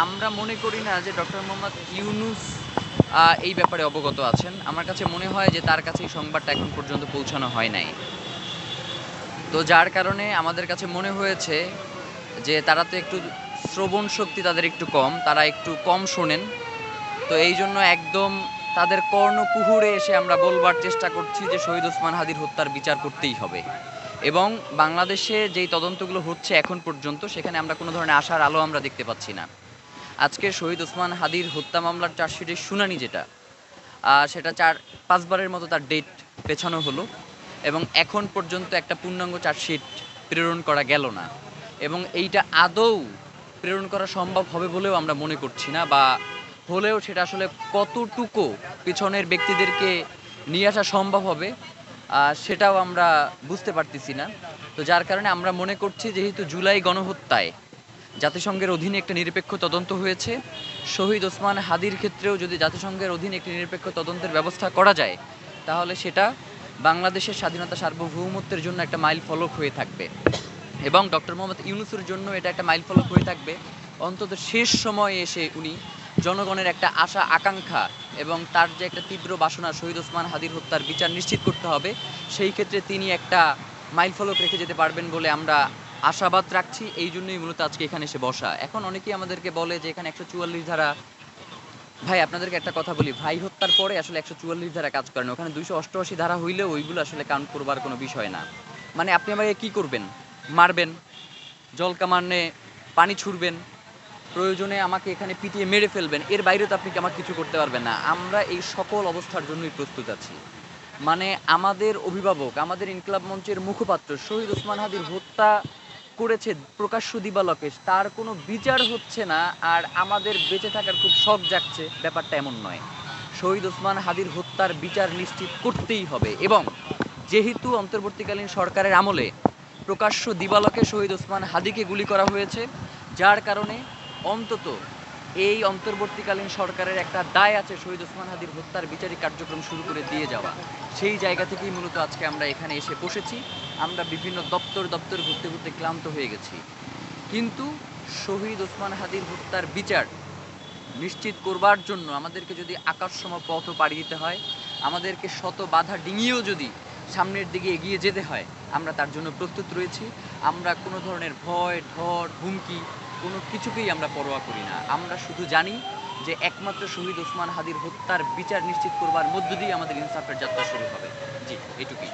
আমরা মনে করি না যে ডক্টর মোহাম্মদ ইউনূস এই ব্যাপারে অবগত আছেন। আমার কাছে মনে হয় যে তার কাছে এই সংবাদটা এখন পর্যন্ত পৌঁছানো হয় নাই। তো যার কারণে আমাদের কাছে মনে হয়েছে যে তারা তো একটু শ্রবণ শক্তি তাদের একটু কম, তারা একটু কম শোনেন। তো এইজন্য একদম তাদের কর্ণকুহুরে এসে আমরা বলবার চেষ্টা করছি যে শহীদ ওসমান হাদির হত্যার বিচার করতেই হবে। এবং বাংলাদেশে যেই তদন্তগুলো হচ্ছে এখন পর্যন্ত সেখানে আমরা কোনো ধরনের আশার আলো আমরা দেখতে পাচ্ছি না। আজকে শহীদ ওসমান হাদির হত্যা মামলার চার্জশিটের শুনানি যেটা, সেটা ৪-৫ বারের মতো তার ডেট পেছানো হলো এবং এখন পর্যন্ত একটা পূর্ণাঙ্গ চার্জশিট প্রেরণ করা গেল না। এবং এইটা আদৌ প্রেরণ করা সম্ভব হবে বলেও আমরা মনে করছি না, বা হলেও সেটা আসলে কতটুকু পিছনের ব্যক্তিদেরকে নিয়ে আসা সম্ভব হবে সেটাও আমরা বুঝতে পারতেছি না। তো যার কারণে আমরা মনে করছি যেহেতু জুলাই গণহত্যায় জাতিসংঘের অধীনে একটা নিরপেক্ষ তদন্ত হয়েছে, শহীদ ওসমান হাদির ক্ষেত্রেও যদি জাতিসংঘের অধীনে একটি নিরপেক্ষ তদন্তের ব্যবস্থা করা যায় তাহলে সেটা বাংলাদেশের স্বাধীনতা সার্বভৌমত্বের জন্য একটা মাইল ফলক হয়ে থাকবে এবং ডক্টর মোহাম্মদ ইউনূসের জন্য এটা একটা মাইল ফলক হয়ে থাকবে। অন্তত শেষ সময়ে এসে উনি জনগণের একটা আশা আকাঙ্ক্ষা এবং তার যে একটা তীব্র বাসনা শহীদ ওসমান হাদির হত্যার বিচার নিশ্চিত করতে হবে, সেই ক্ষেত্রে তিনি একটা মাইল ফলক রেখে যেতে পারবেন বলে আমরা আশাবাদ রাখছি। এই জন্যই মূলত আজকে এখানে এসে বসা। এখন অনেকেই আমাদেরকে বলে যে এখানে ১৪৪ ধারা, ভাই আপনাদেরকে একটা কথা বলি, ভাই হত্যার পরে আসলে ১৪৪ ধারা কাজ করে না, ওখানে ২৮৮ ধারা হইলেও ওইগুলো আসলে কাউন্ট করবার কোনো বিষয় না। মানে আপনি আমাকে কি করবেন? মারবেন, জল কামানে পানি ছুড়বেন, প্রয়োজনে আমাকে এখানে পিটিয়ে মেরে ফেলবেন, এর বাইরে তো আপনি আমাকে কিছু করতে পারবেন না। আমরা এই সকল অবস্থার জন্যই প্রস্তুত আছি। মানে আমাদের অভিভাবক, আমাদের ইনকিলাব মঞ্চের মুখপাত্র শহীদ ওসমান হাদির হত্যা করেছে প্রকাশ্য দিবালোকে, তার কোনো বিচার হচ্ছে না আর আমাদের বেঁচে থাকার খুব শখ জাগছে, ব্যাপারটা এমন নয়। শহীদ ওসমান হাদির হত্যার বিচার নিশ্চিত করতেই হবে এবং যেহেতু অন্তর্বর্তীকালীন সরকারের আমলে প্রকাশ্য দিবালোকে শহীদ ওসমান হাদিকে গুলি করা হয়েছে, যার কারণে অন্তত এই অন্তর্বর্তীকালীন সরকারের একটা দায় আছে শহীদ ওসমান হাদির হত্যার বিচারিক কার্যক্রম শুরু করে দিয়ে যাওয়া। সেই জায়গা থেকেই মূলত আজকে আমরা এখানে এসে বসেছি। আমরা বিভিন্ন দপ্তর দপ্তর ঘুরতে ঘুরতে ক্লান্ত হয়ে গেছি, কিন্তু শহীদ ওসমান হাদির হত্যার বিচার নিশ্চিত করবার জন্য আমাদেরকে যদি আকাশসম পথও পাড়ি দিতে হয়, আমাদেরকে শত বাধা ডিঙিয়েও যদি সামনের দিকে এগিয়ে যেতে হয়, আমরা তার জন্য প্রস্তুত রয়েছি। আমরা কোনো ধরনের ভয় ঢর হুমকি কোনো কিছুকেই আমরা পরোয়া করি না। আমরা শুধু জানি যে একমাত্র শহীদ ওসমান হাদির হত্যার বিচার নিশ্চিত করবার মধ্য দিয়ে আমাদের ইনসাফের যাত্রা শুরু হবে। জি, এটুকুই।